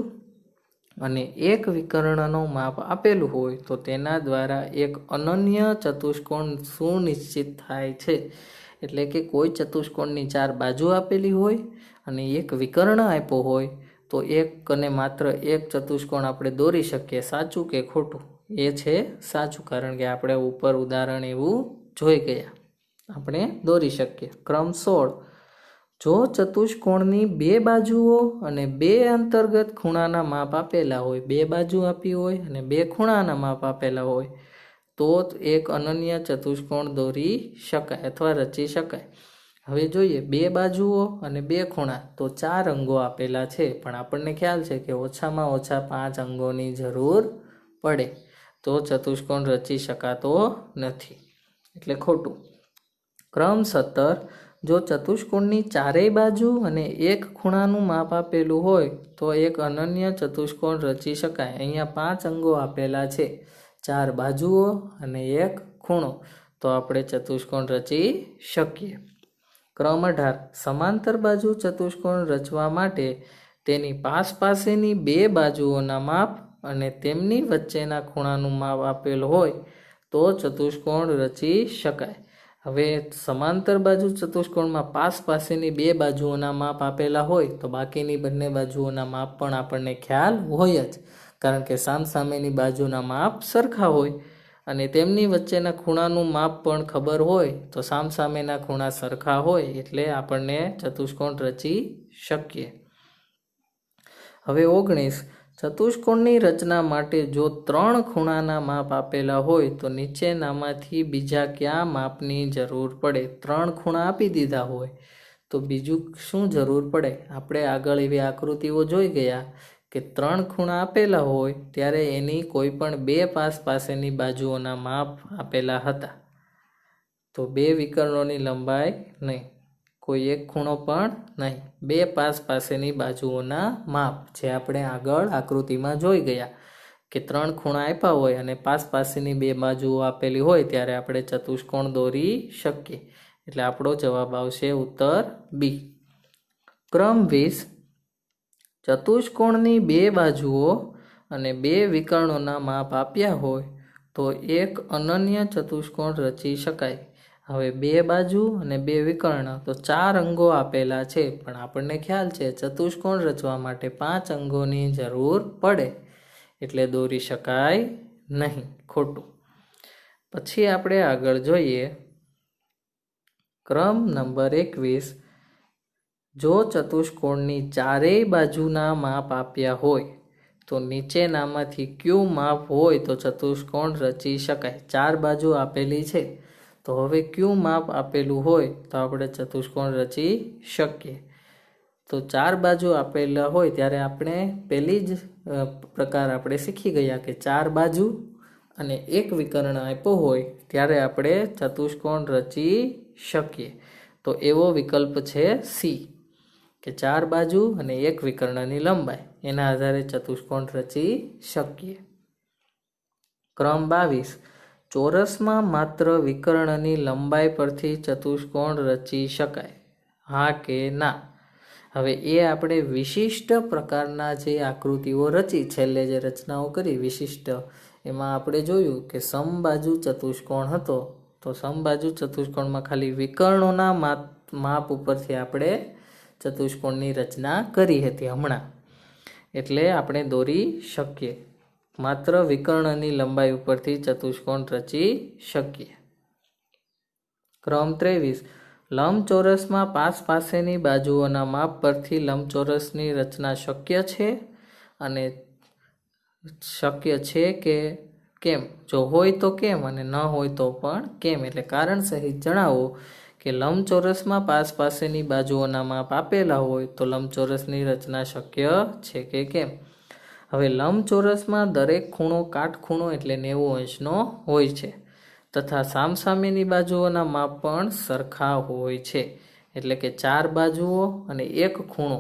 અને એક વિકર્ણનો માપ આપેલું હોય તો તેના દ્વારા એક અનન્ય ચતુષ્કોણ સુનિશ્ચિત થાય છે. એટલે કે કોઈ ચતુષ્કોણની 4 બાજુ આપેલી હોય અને એક વિકર્ણ આપ્યો હોય તો એક અને માત્ર એક ચતુષ્કોણ આપણે દોરી શકીએ. સાચું કે ખોટું? એ છે સાચું, કારણ કે આપણે ઉપર ઉદાહરણ એવું જોઈ ગયા, આપણે દોરી શકીએ. ક્રમ 16. જો ચતુષ્કોણની 2 બાજુઓ અને 2 અંતર્ગત ખૂણાના માપ આપેલા હોય, 2 બાજુ આપી હોય અને 2 ખૂણાના માપ આપેલા હોય તો એક અનન્ય ચતુષ્કોણ દોરી શકાય અથવા રચી શકાય. હવે જોઈએ 2 બાજુઓ અને 2 ખૂણા, તો 4 અંગો આપેલા છે, પણ આપણને ખ્યાલ છે કે ઓછામાં ઓછા 5 અંગોની જરૂર પડે, તો ચતુષ્કોણ રચી શકાતો નથી, એટલે ખોટું. ક્રમ 17. જો ચતુષ્કોણની 4 બાજુ અને એક ખૂણાનું માપ આપેલું હોય તો એક અનન્ય ચતુષ્કોણ રચી શકાય. અહીંયા 5 અંગો આપેલા છે, 4 બાજુઓ અને એક ખૂણો, તો આપણે ચતુષ્કોણ રચી શકીએ. ક્રમ 18. સમાંતર બાજુ ચતુષ્કોણ રચવા માટે તેની પાસેની 2 બાજુઓના માપ અને તેમની વચ્ચેના ખૂણાનું માપ આપેલ હોય તો ચતુષ્કોણ રચી શકાય. હવે સમાંતર બાજુ ચતુષ્કોણમાં પાસેની 2 બાજુઓના માપ આપેલા હોય તો બાકીની બંને બાજુઓના માપ પણ આપણને ખ્યાલ હોય જ, કારણ કે સામસામેની બાજુના માપ સરખા હોય અને તેમની વચ્ચેના ખૂણાનું માપ પણ ખબર હોય, તો સામસામેના ખૂણા સરખા હોય એટલે આપણને ચતુષ્કોણ રચી શકીએ. હવે 19. ચતુષ્કોણની રચના માટે જો 3 ખૂણાના માપ આપેલા હોય તો નીચેનામાંથી બીજા કયા માપની જરૂર પડે? 3 ખૂણા આપી દીધા હોય તો બીજું શું જરૂર પડે? આપણે આગળ એવી આકૃતિઓ જોઈ ગયા કે 3 ખૂણા આપેલા હોય ત્યારે એની કોઈ પણ 2 પાસેની બાજુઓના માપ આપેલા હતા, તો 2 વિકર્ણોની લંબાઈ નહીં, કોઈ એક ખૂણો પણ નહીં, 2 પાસેની બાજુઓના માપ, જે આપણે આગળ આકૃતિમાં જોઈ ગયા કે 3 ખૂણા આપ્યા હોય અને પાસેની 2 બાજુઓ આપેલી હોય ત્યારે આપણે ચતુષ્કોણ દોરી શકીએ. એટલે આપણો જવાબ આવશે ઉત્તર બી. ક્રમ 20. ચતુષ્કોણની 2 બાજુઓ અને 2 વિકર્ણોના માપ આપ્યા હોય તો એક અનન્ય ચતુષ્કોણ રચી શકાય. હવે 2 બાજુ અને 2 વિકર્ણ, તો 4 અંગો આપેલા છે, પણ આપણને ખ્યાલ છે ચતુષ્કોણ રચવા માટે 5 અંગોની જરૂર પડે, એટલે દોરી શકાય નહીં, ખોટું. પછી આપણે આગળ જોઈએ ક્રમ નંબર 21. જો ચતુષ્કોણની ચારેય બાજુના માપ આપ્યા હોય તો નીચેનામાંથી કયું માપ હોય તો ચતુષ્કોણ રચી શકાય. ચાર બાજુ આપેલી છે તો હવે કયું માપ આપેલું હોય તો આપણે ચતુષ્કોણ રચી શકીએ. તો ચાર બાજુ આપેલા હોય ત્યારે આપણે પહેલી જ પ્રકાર આપણે શીખી ગયા કે ચાર બાજુ અને એક વિકર્ણ આપ્યો હોય ત્યારે આપણે ચતુષ્કોણ રચી શકીએ. તો એવો વિકલ્પ છે સી, કે ચાર બાજુ અને એક વિકર્ણની લંબાઈ, એના આધારે ચતુષ્કોણ રચી શકીએ. ક્રમ 22. ચોરસમાં માત્ર વિકર્ણની લંબાઈ પરથી ચતુષ્કોણ રચી શકાય, હા કે ના? હવે એ આપણે વિશિષ્ટ પ્રકારના જે આકૃતિઓ રચી, છેલ્લે જે રચનાઓ કરી વિશિષ્ટ, એમાં આપણે જોયું કે સમબાજુ ચતુષ્કોણ હતો. તો સમબાજુ ચતુષ્કોણમાં ખાલી વિકર્ણોના માપ ઉપરથી આપણે ચતુષ્કોણની રચના કરી હતી હમણાં, એટલે આપણે દોરી શકીએ. માત્ર વિકર્ણની લંબાઈ ઉપરથી ચતુષ્કોણ રચી શકીએ. ક્રમ 23. લંબચોરસમાં પાસેની બાજુઓના માપ પરથી લંબચોરસની રચના શક્ય છે અને શક્ય છે કે કેમ? જો હોય તો કેમ અને ન હોય તો પણ કેમ? એટલે કારણ સહિત જણાવો કે લંબચોરસમાં પાસેની બાજુઓના માપ આપેલા હોય તો લંબચોરસની રચના શક્ય છે કે કેમ? હવે લંબચોરસમાં દરેક ખૂણો કાટખૂણો એટલે 90 અંશનો હોય છે તથા સામસામેની બાજુઓના માપ પણ સરખા હોય છે. એટલે કે ચાર બાજુઓ અને એક ખૂણો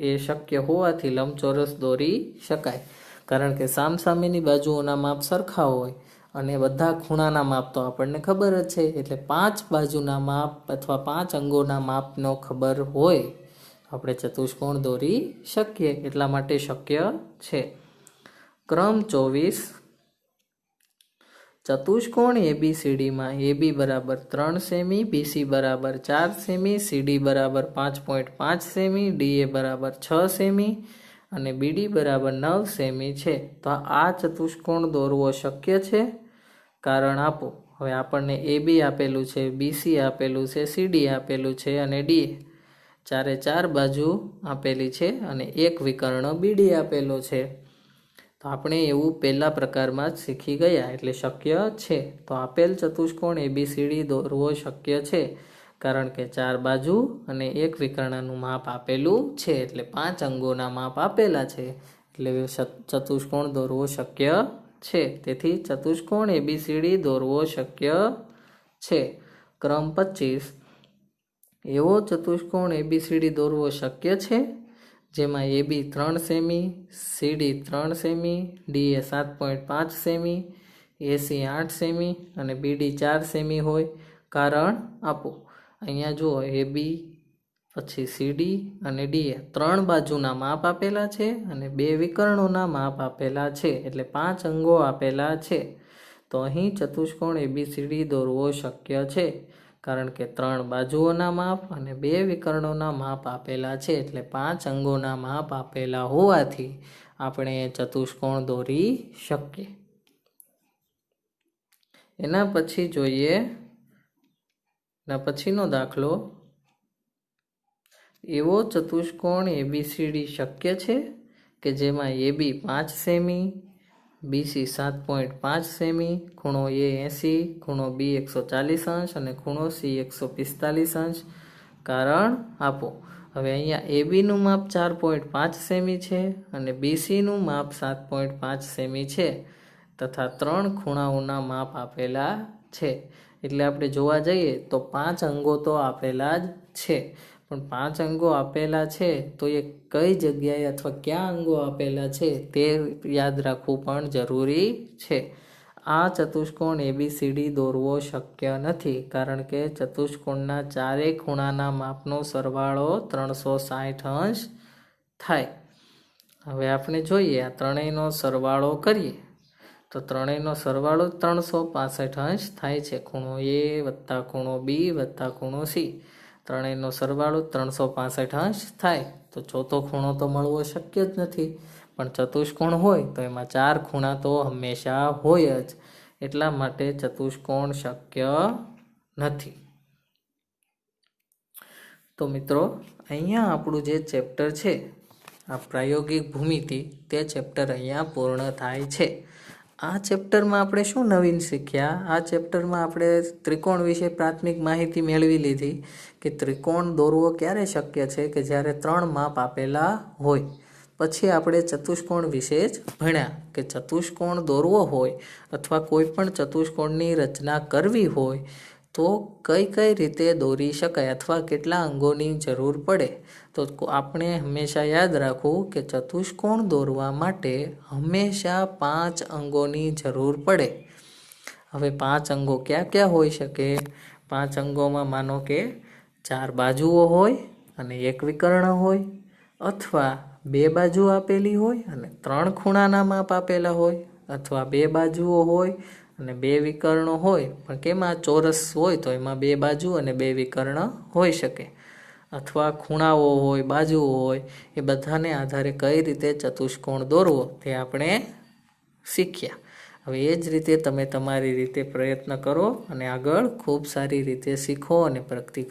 એ શક્ય હોવાથી લંબચોરસ દોરી શકાય, કારણ કે સામસામેની બાજુઓના માપ સરખા હોય અને બધા ખૂણાના માપ તો આપણને ખબર જ છે. એટલે 5 બાજુના માપ અથવા 5 અંગોના માપનો ખબર હોય આપણે ચતુષ્કોણ દોરી શકીએ, એટલા માટે શક્ય છે. ક્રમ 24. ચતુષ્કોણ ABCDમાં AB બરાબર 3 સેમી, BC બરાબર 4 સેમી, CD બરાબર 5.5 સેમી, DA બરાબર 6 સેમી અને BD બરાબર 9 સેમી છે. તો આ ચતુષ્કોણ દોરવો શક્ય છે? કારણ આપો. હવે આપણને AB આપેલું છે, BC આપેલું છે, CD આપેલું છે અને DA ચારે ચાર બાજુ આપેલી છે અને એક વિકર્ણ BD આપેલો છે. તો આપણે એવું પહેલા પ્રકારમાં જ શીખી ગયા, એટલે શક્ય છે. તો આપેલ ચતુષ્કોણ ABCD દોરવો શક્ય છે કારણ કે ચાર બાજુ અને એક વિકર્ણનું માપ આપેલું છે, એટલે 5 અંગોના માપ આપેલા છે, એટલે ચતુષ્કોણ દોરવો શક્ય છે. તેથી ચતુષ્કોણ ABCD દોરવો શક્ય છે. ક્રમ 25. એવો ચતુષ્કોણ ABCD દોરવો શક્ય છે જેમાં AB 3 semi, CD 3 semi, DA 7.5 semi, AC 8 semi અને BD 4 સેમી હોય. કારણ આપો. અહીંયા જુઓ, AB પછી CD અને DA 3 બાજુના માપ આપેલા છે અને 2 વિકર્ણોના માપ આપેલા છે, એટલે 5 અંગો આપેલા છે. તો અહીં ચતુષ્કોણ ABCD દોરવો શક્ય છે કારણ કે 3 બાજુઓના માપ અને 2 વિકર્ણોના માપ આપેલા છે, એટલે 5 અંગોના માપ આપેલા હોવાથી આપણે ચતુષ્કોણ દોરી શકીએ. એના પછી જોઈએ એના પછીનો દાખલો. એવો ચતુષ્કોણ ABCD શક્ય છે કે જેમાં AB 5 સેમી, BC 7.5 સેમી, ખૂણો A 80, ખૂણો B 140 અંશ અને ખૂણો C 145 અંશ. કારણ આપો. હવે અહીંયા ABનું માપ 4.5 સેમી છે અને BCનું માપ 7.5 સેમી છે તથા 3 ખૂણાઓના માપ આપેલા છે. એટલે આપણે જોવા જઈએ તો 5 અંગો તો આપેલા જ છે, પણ 5 અંગો આપેલા છે તો એ કઈ જગ્યાએ અથવા ક્યાં અંગો આપેલા છે તે યાદ રાખવું પણ જરૂરી છે. આ ચતુષ્કોણ ABCD દોરવો શક્ય નથી કારણ કે ચતુષ્કોણના ચારેય ખૂણાના માપનો સરવાળો 360 અંશ થાય. હવે આપણે જોઈએ આ ત્રણેયનો સરવાળો કરીએ તો ત્રણેયનો સરવાળો 365 અંશ થાય છે. ખૂણો A વત્તા ખૂણો B વત્તા ખૂણો C. ત્રણેયનો સરવાળો 365 અંશ થાય. તો ચોથો ખૂણો તો મળવો શક્ય જ નથી, પણ ચતુષ્કોણ હોય તો એમાં 4 ખૂણા તો હંમેશા હોય જ, એટલા માટે ચતુષ્કોણ શક્ય નથી. તો મિત્રો, અહીંયા આપણું જે ચેપ્ટર છે, આ પ્રાયોગિક ભૂમિતિ, તે ચેપ્ટર અહીંયા પૂર્ણ થાય છે. આ ચેપ્ટરમાં આપણે શું નવીન શીખ્યા? આ ચેપ્ટરમાં આપણે ત્રિકોણ વિશે પ્રાથમિક માહિતી મેળવી લીધી કે ત્રિકોણ દોરવો ક્યારે શક્ય છે કે જ્યારે 3 માપ આપેલા હોય. પછી આપણે ચતુષ્કોણ વિશે જ ભણ્યા કે ચતુષ્કોણ દોરવો હોય અથવા કોઈ પણ ચતુષ્કોણની રચના કરવી હોય તો કઈ રીતે દોરી શકાય અથવા કેટલા અંગોની જરૂર પડે. તો આપણે હંમેશા યાદ રાખવું કે ચતુષ્કોણ દોરવા માટે હંમેશા 5 અંગોની જરૂર પડે. હવે 5 અંગો ક્યાં ક્યાં હોઈ શકે? 5 અંગોમાં માનો કે 4 બાજુઓ હોય અને 1 વિકર્ણ હોય, અથવા 2 બાજુ આપેલી હોય અને 3 ખૂણાના માપ આપેલા હોય, અથવા 2 બાજુઓ હોય અને 2 વિકર્ણો હોય, પણ કેમાં ચોરસ હોય તો એમાં 2 બાજુ અને 2 વિકર્ણ હોઈ શકે, અથવા ખૂણાઓ હોય, બાજુઓ હોય, એ બધાને આધારે કઈ રીતે ચતુષ્કોણ દોરવો તે આપણે શીખ્યા. હવે એ જ રીતે તમે તમારી રીતે પ્રયત્ન કરો અને આગળ ખૂબ સારી રીતે શીખો અને પ્રગતિ